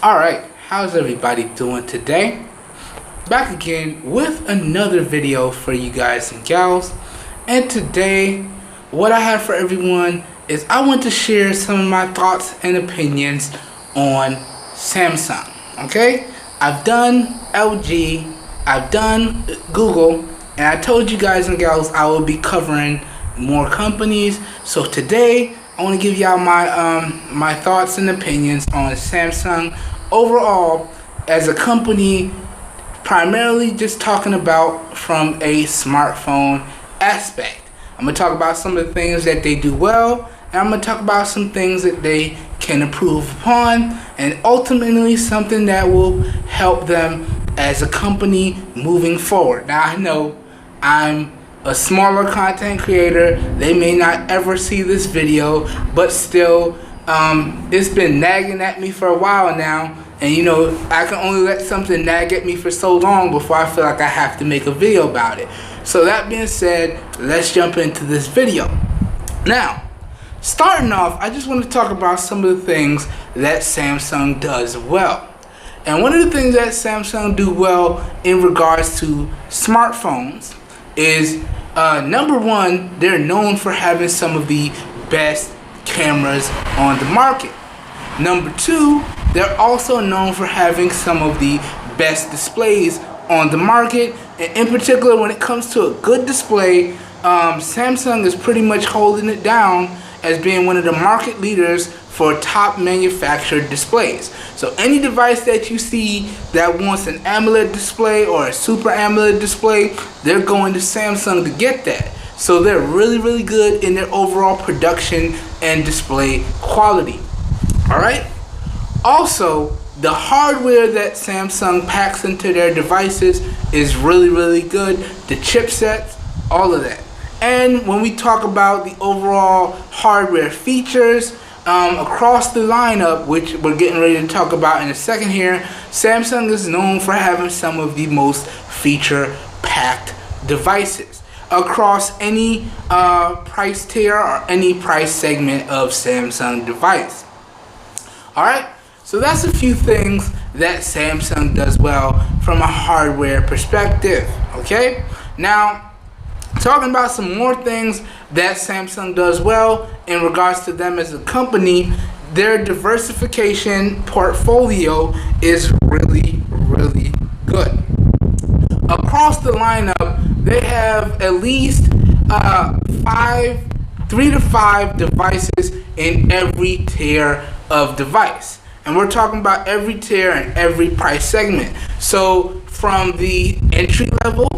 Alright, how's everybody doing today? Back again with another video for you guys and gals. And today, what I have for everyone is I want to share some of my thoughts and opinions on Samsung. Okay? I've done LG, I've done Google, and I told you guys and gals I will be covering more companies. So today, I want to give y'all my thoughts and opinions on Samsung overall as a company, primarily just talking about from a smartphone aspect. I'm going to talk about some of the things that they do well, and I'm going to talk about some things that they can improve upon, and ultimately something that will help them as a company moving forward. Now I know I'm a smaller content creator, they may not ever see this video, but still it's been nagging at me for a while now, and you know, I can only let something nag at me for so long before I feel like I have to make a video about it. So that being said, let's jump into this video. Now, starting off, I just want to talk about some of the things that Samsung does well. And one of the things that Samsung do well in regards to smartphones is number one, they're known for having some of the best cameras on the market. Number two, they're also known for having some of the best displays on the market, and in particular when it comes to a good display, Samsung is pretty much holding it down as being one of the market leaders for top manufactured displays. So any device that you see that wants an AMOLED display or a Super AMOLED display, they're going to Samsung to get that. So they're really good in their overall production and display quality. Alright? Also, the hardware that Samsung packs into their devices is really good. The chipsets, all of that. And when we talk about the overall hardware features across the lineup, which we're getting ready to talk about in a second here, Samsung is known for having some of the most feature-packed devices across any price tier or any price segment of Samsung device. Alright, so that's a few things that Samsung does well from a hardware perspective. Okay, now talking about some more things that Samsung does well in regards to them as a company, their diversification portfolio is really good. Across the lineup, they have at least 3 to 5 devices in every tier of device. And we're talking about every tier and every price segment. So from the entry level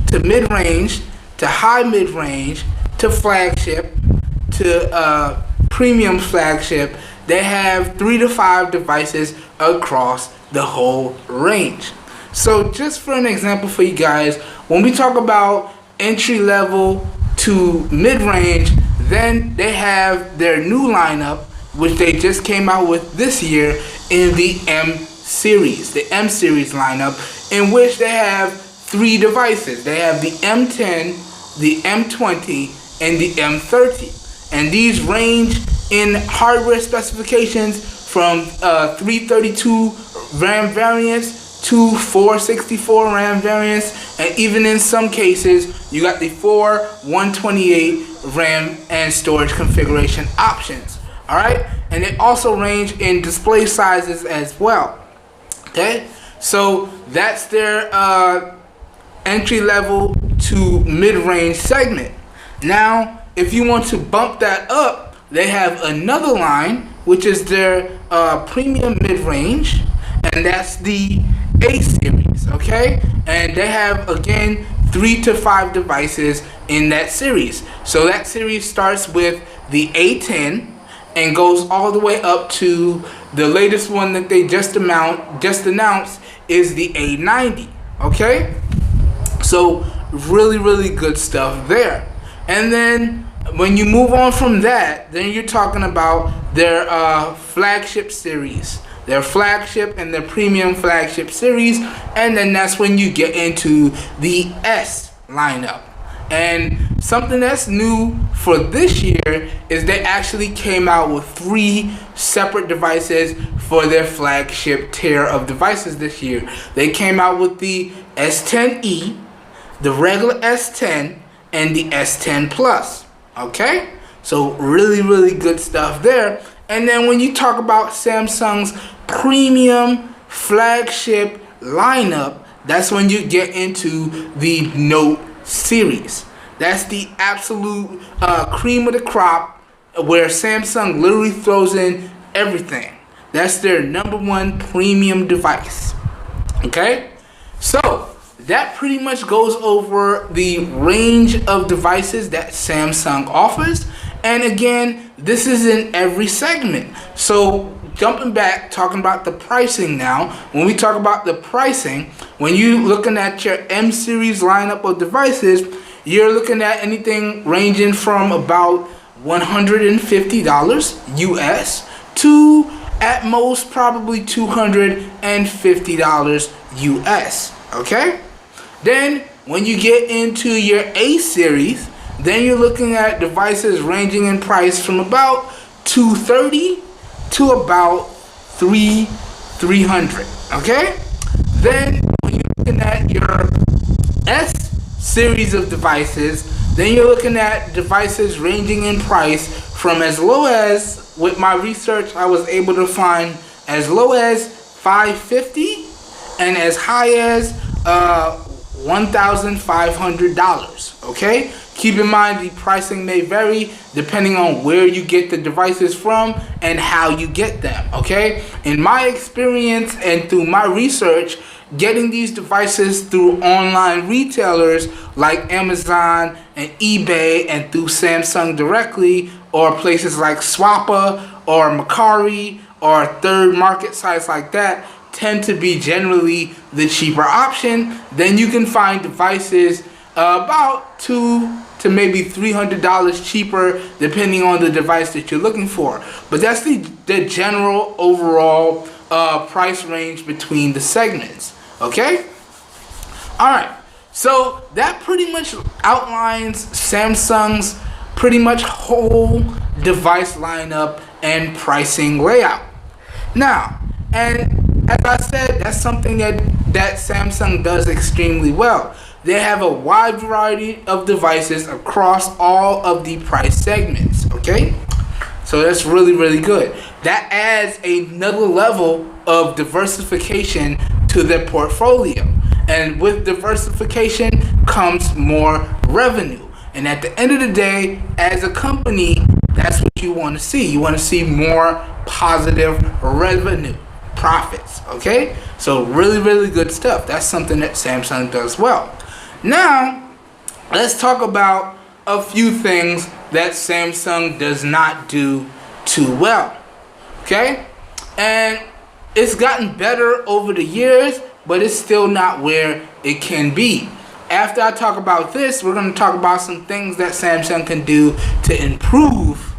to mid-range to high mid-range to flagship to premium flagship, they have 3 to 5 devices across the whole range. So just for an example for you guys, when we talk about entry level to mid-range, then they have their new lineup, which they just came out with this year in the M series, the M series lineup, in which they have 3 devices. They have the M10, the M20, and the M30. And these range in hardware specifications from 332 RAM variants to 464 RAM variants, and even in some cases, you got the 128 RAM and storage configuration options. Alright, and they also range in display sizes as well. Okay, so that's their entry level to mid-range segment. Now, if you want to bump that up, they have another line, which is their premium mid-range, and that's the A series. Okay, and they have again 3 to 5 devices in that series. So that series starts with the A10 and goes all the way up to the latest one that they just announced is the A90. Okay, so really good stuff there. And then when you move on from that, then you're talking about their flagship series, their flagship and their premium flagship series, and then that's when you get into the S lineup. And something that's new for this year is they actually came out with 3 separate devices for their flagship tier of devices this year. They came out with the S10e, the regular S10, and the S10 Plus. Okay? So really good stuff there. And then when you talk about Samsung's premium flagship lineup, that's when you get into the Note series. That's the absolute cream of the crop, where Samsung literally throws in everything. That's their #1 premium device. Okay? So that pretty much goes over the range of devices that Samsung offers. And again, this is in every segment. So jumping back, talking about the pricing now. When we talk about the pricing, when you're looking at your M series lineup of devices, you're looking at anything ranging from about $150 US to at most probably $250 US. Okay? Then when you get into your A series, then you're looking at devices ranging in price from about $230 to about $300. Okay? Then when you're looking at your S series of devices, then you're looking at devices ranging in price from as low as, with my research I was able to find, as low as $550 and as high as $1,500. Okay? Keep in mind the pricing may vary depending on where you get the devices from and how you get them. Okay? In my experience and through my research, getting these devices through online retailers like Amazon and eBay and through Samsung directly, or places like Swappa or Mercari or third market sites like that, tend to be generally the cheaper option. Then you can find devices about $200 to maybe $300 cheaper depending on the device that you're looking for. But that's the general overall price range between the segments. Okay? Alright, so that pretty much outlines Samsung's pretty much whole device lineup and pricing layout. Now, and as I said, that's something that Samsung does extremely well. They have a wide variety of devices across all of the price segments. Okay? So that's really good. That adds another level of diversification to their portfolio. And with diversification comes more revenue. And at the end of the day, as a company, that's what you want to see. You want to see more positive revenue, profits. Okay? So really good stuff. That's something that Samsung does well. Now, let's talk about a few things that Samsung does not do too well. Okay? And it's gotten better over the years, but it's still not where it can be. After I talk about this, we're going to talk about some things that Samsung can do to improve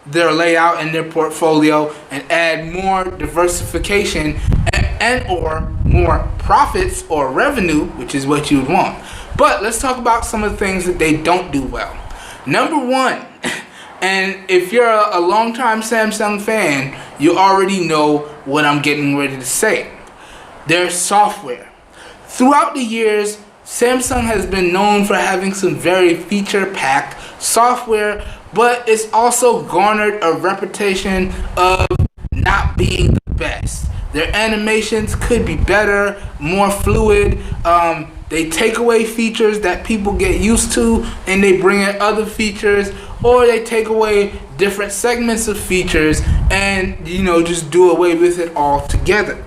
their layout and their portfolio and add more diversification and or more profits or revenue, which is what you would want. But let's talk about some of the things that they don't do well. Number one, and if you're a longtime Samsung fan, you already know what I'm getting ready to say. Their software. Throughout the years, Samsung has been known for having some very feature-packed software, but it's also garnered a reputation of not being the best. Their animations could be better, more fluid. They take away features that people get used to and they bring in other features, or they take away different segments of features and, just do away with it altogether.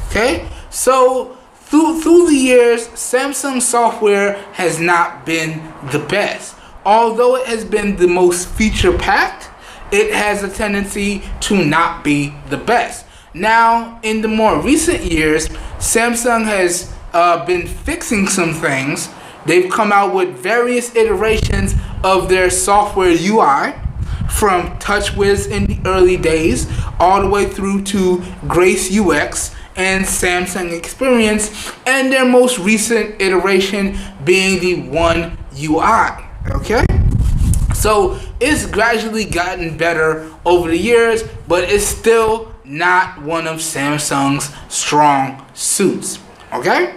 Okay? So through the years, Samsung software has not been the best. Although it has been the most feature-packed, it has a tendency to not be the best. Now, in the more recent years, Samsung has been fixing some things. They've come out with various iterations of their software UI, from TouchWiz in the early days all the way through to Grace UX and Samsung Experience, and their most recent iteration being the One UI. Okay, so it's gradually gotten better over the years, but it's still not one of Samsung's strong suits. Okay,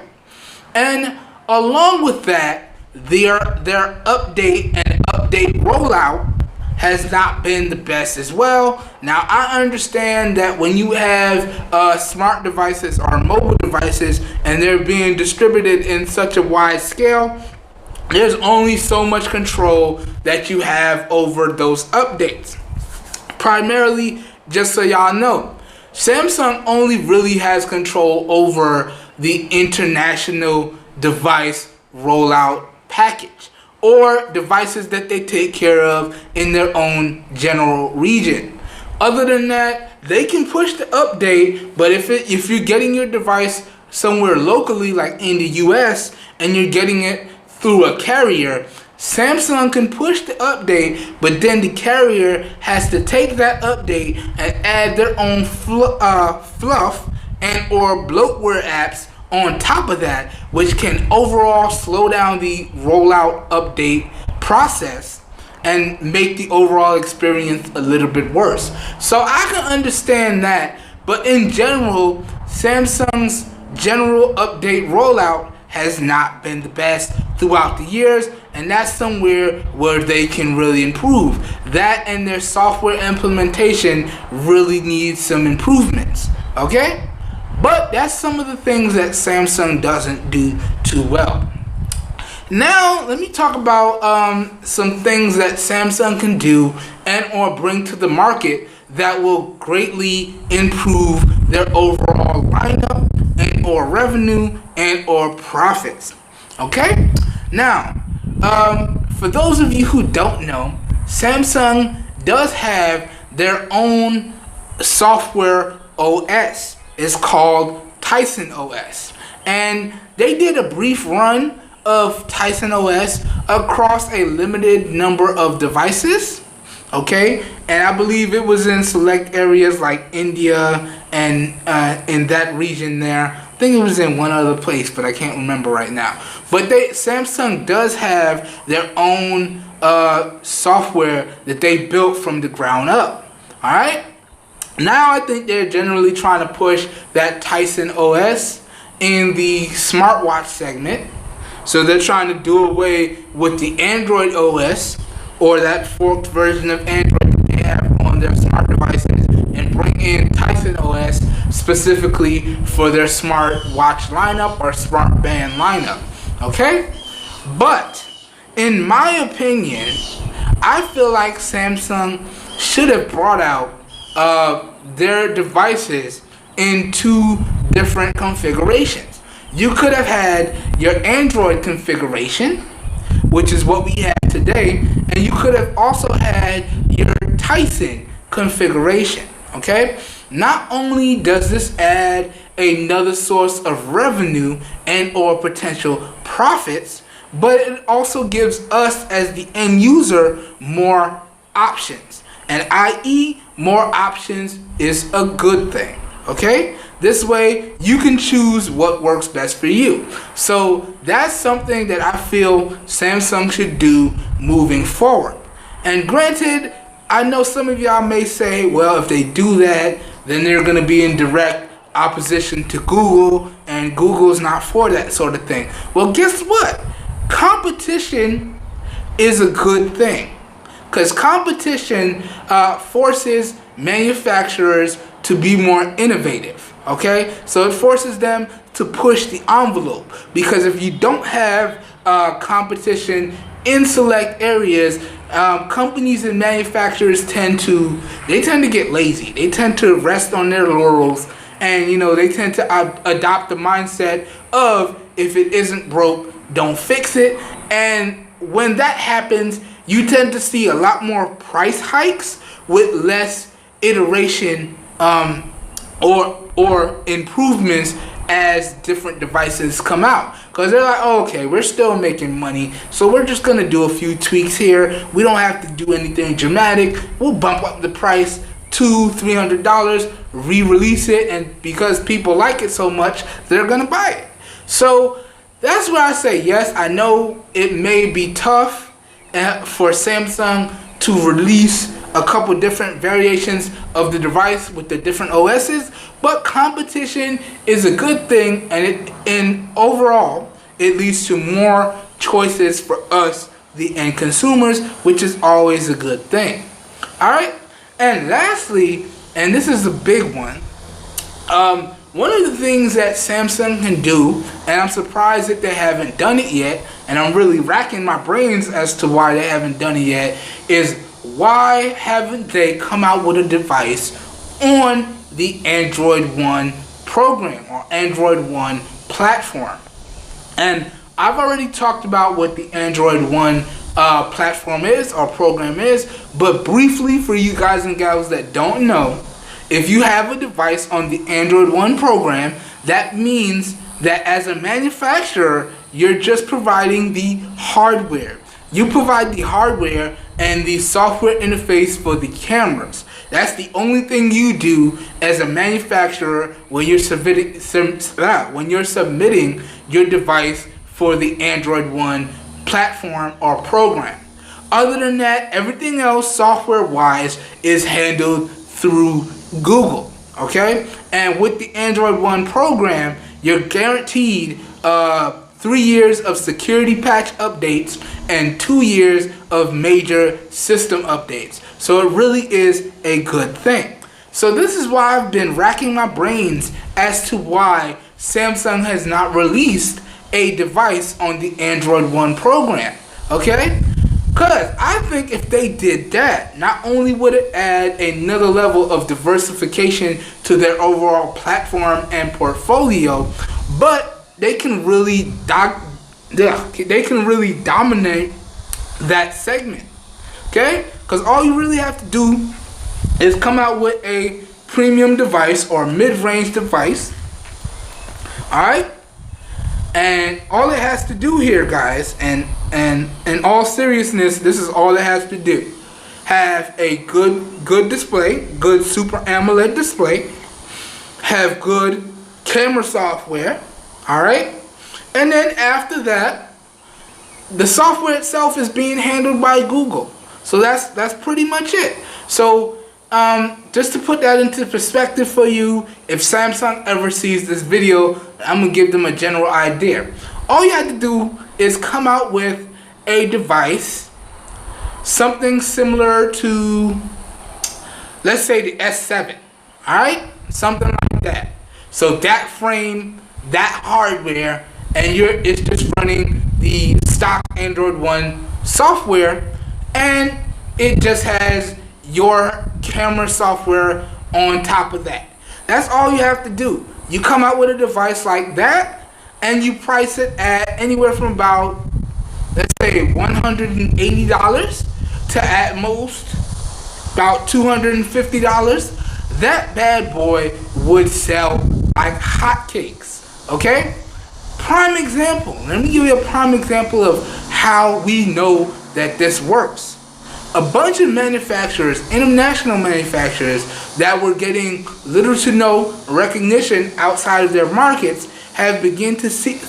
and along with that, their update and update rollout has not been the best as well. Now, I understand that when you have smart devices or mobile devices and they're being distributed in such a wide scale, there's only so much control that you have over those updates. Primarily, just so y'all know, Samsung only really has control over the international device rollout package, or devices that they take care of in their own general region. Other than that, they can push the update, but if you're getting your device somewhere locally, like in the US, and you're getting it through a carrier, Samsung can push the update, but then the carrier has to take that update and add their own fluff and or bloatware apps on top of that, which can overall slow down the rollout update process and make the overall experience a little bit worse. So I can understand that, but in general, Samsung's general update rollout has not been the best throughout the years, and that's somewhere where they can really improve. That and their software implementation really needs some improvements. Okay? But that's some of the things that Samsung doesn't do too well. Now, let me talk about some things that Samsung can do and or bring to the market that will greatly improve their overall lineup and or revenue and or profits. Okay? Now, for those of you who don't know, Samsung does have their own software OS. It's called Tizen OS, and they did a brief run of Tizen OS across a limited number of devices. Okay, and I believe it was in select areas like India and in that region there. I think it was in one other place, but I can't remember right now. But Samsung does have their own software that they built from the ground up. All right. Now I think they're generally trying to push that Tizen OS in the smartwatch segment. So they're trying to do away with the Android OS, or that forked version of Android that they have on their smart devices, and bring in Tizen OS specifically for their smartwatch lineup or smart band lineup. Okay? But in my opinion, I feel like Samsung should have brought out their devices in two different configurations. You could have had your Android configuration, which is what we have today, and you could have also had your Tizen configuration. Okay? Not only does this add another source of revenue and or potential profits, but it also gives us as the end user more options. And i.e., more options is a good thing. Okay? This way, you can choose what works best for you. So that's something that I feel Samsung should do moving forward. And granted, I know some of y'all may say, well, if they do that, then they're going to be in direct opposition to Google, and Google's not for that sort of thing. Well, guess what? Competition is a good thing, because competition forces manufacturers to be more innovative. Okay, so it forces them to push the envelope, because if you don't have competition in select areas, companies and manufacturers tend to get lazy. They tend to rest on their laurels, and they tend to adopt the mindset of, if it isn't broke, don't fix it. And when that happens, you tend to see a lot more price hikes with less iteration or improvements as different devices come out, because they're like, oh, okay, we're still making money, so we're just gonna do a few tweaks here. We don't have to do anything dramatic. We'll bump up the price $200-300, re-release it, and because people like it so much, they're gonna buy it. So that's where I say yes. I know it may be tough for Samsung to release a couple different variations of the device with the different OSs, but competition is a good thing, and overall it leads to more choices for us, the end consumers, which is always a good thing. Alright, and lastly, and this is a big one, one of the things that Samsung can do, and I'm surprised that they haven't done it yet, and I'm really racking my brains as to why they haven't done it yet, is why haven't they come out with a device on the AndroidOne program or AndroidOne platform? And I've already talked about what the AndroidOne platform is or program is, but briefly for you guys and gals that don't know, if you have a device on the AndroidOne program, that means that as a manufacturer, you're just providing the hardware. You provide the hardware and the software interface for the cameras. That's the only thing you do as a manufacturer when you're submitting your device for the AndroidOne platform or program. Other than that, everything else software-wise is handled through Google. Okay? And with the AndroidOne program, you're guaranteed 3 years of security patch updates and 2 years of major system updates. So it really is a good thing. So this is why I've been racking my brains as to why Samsung has not released a device on the AndroidOne program. Okay? Because I think if they did that, not only would it add another level of diversification to their overall platform and portfolio, but they can really dominate that segment. Okay? Because all you really have to do is come out with a premium device or mid-range device. Alright? And all it has to do here, guys, and in all seriousness, this is all it has to do. Have a good display, good Super AMOLED display, have good camera software, alright? And then after that, the software itself is being handled by Google. So that's pretty much it. So just to put that into perspective for you, if Samsung ever sees this video, I'm going to give them a general idea. All you have to do is come out with a device, something similar to, let's say, the S7. Alright? Something like that. So that frame, that hardware, and it's just running the stock AndroidOne software, and it just has your camera software on top of that. That's all you have to do. You come out with a device like that, and you price it at anywhere from about, let's say, $180 to at most about $250. That bad boy would sell like hotcakes. Okay? Prime example. Let me give you a prime example of how we know that this works. A bunch of manufacturers, international manufacturers, that were getting little to no recognition outside of their markets have begun to see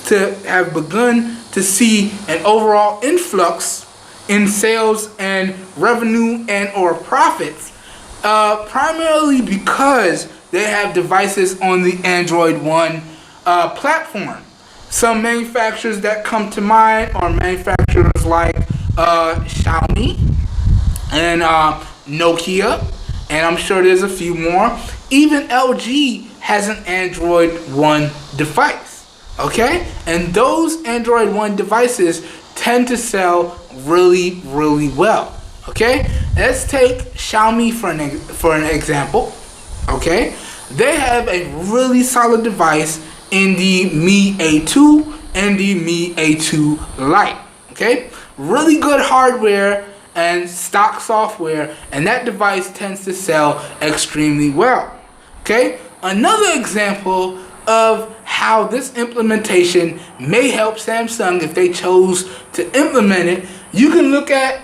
an overall influx in sales and revenue and or profits, primarily because they have devices on the AndroidOne platform. Some manufacturers that come to mind are manufacturers like Xiaomi and Nokia, and I'm sure there's a few more. Even LG has an AndroidOne device, okay? And those AndroidOne devices tend to sell really, really well, okay? Let's take Xiaomi for an example, okay? They have a really solid device in the Mi A2 and the Mi A2 Lite, okay? Really good hardware and stock software, and that device tends to sell extremely well. Okay? Another example of how this implementation may help Samsung if they chose to implement it, you can look at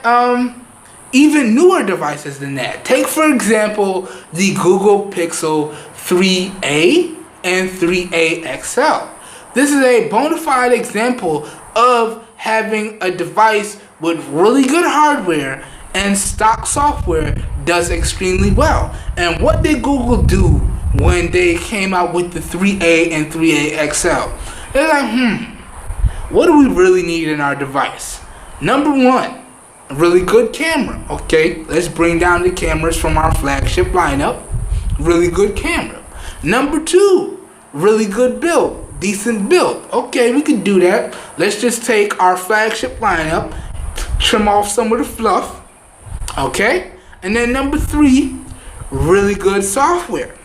even newer devices than that. Take, for example, the Google Pixel 3a and 3a XL. This is a bona fide example of having a device with really good hardware and stock software does extremely well. And what did Google do when they came out with the 3A and 3A XL? They're like, what do we really need in our device? Number one, a really good camera. Okay, let's bring down the cameras from our flagship lineup. Really good camera. Number two, really good build, decent build. Okay, we can do that. Let's just take our flagship lineup, trim off some of the fluff. Okay, and then number three, really good software.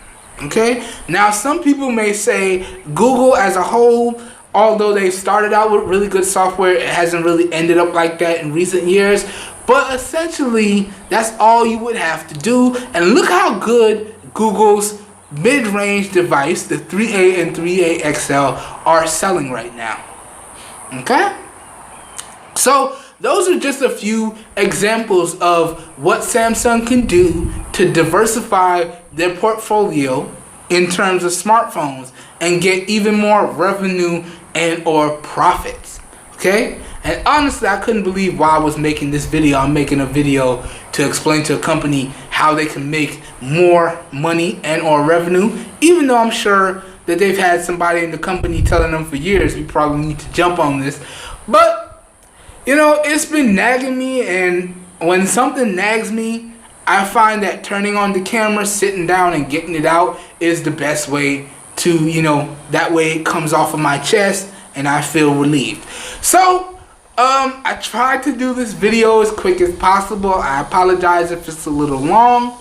Okay, now some people may say Google as a whole, although they started out with really good software, it hasn't really ended up like that in recent years. But essentially, that's all you would have to do. And look how good Google's mid-range device, the 3A and 3A XL, are selling right now. Okay? So those are just a few examples of what Samsung can do to diversify their portfolio in terms of smartphones and get even more revenue and or profits. Okay? And honestly, I couldn't believe why I was making this video. I'm making a video to explain to a company how they can make more money and or revenue, even though I'm sure that they've had somebody in the company telling them for years, we probably need to jump on this. But you know, it's been nagging me, and when something nags me, I find that turning on the camera, sitting down and getting it out is the best way to, you know, that way it comes off of my chest and I feel relieved. So, I tried to do this video as quick as possible. I apologize if it's a little long.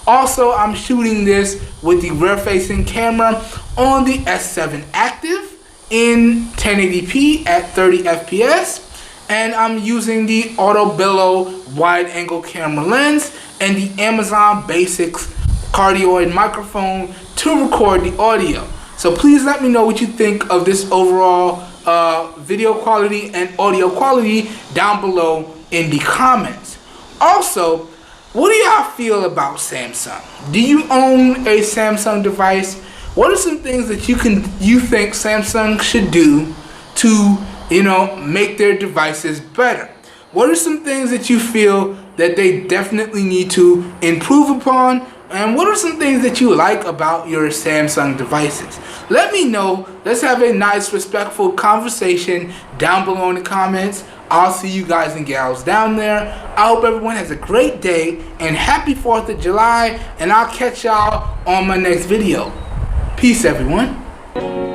Also, I'm shooting this with the rear-facing camera on the S7 Active in 1080p at 30 FPS. And I'm using the Auto Bellow wide-angle camera lens and the Amazon Basics cardioid microphone to record the audio. So please let me know what you think of this overall video quality and audio quality down below in the comments. Also, what do y'all feel about Samsung? Do you own a Samsung device? What are some things that you think Samsung should do to, you know, make their devices better? What are some things that you feel that they definitely need to improve upon? And what are some things that you like about your Samsung devices? Let me know. Let's have a nice, respectful conversation down below in the comments. I'll see you guys and gals down there. I hope everyone has a great day and happy 4th of July. And I'll catch y'all on my next video. Peace, everyone.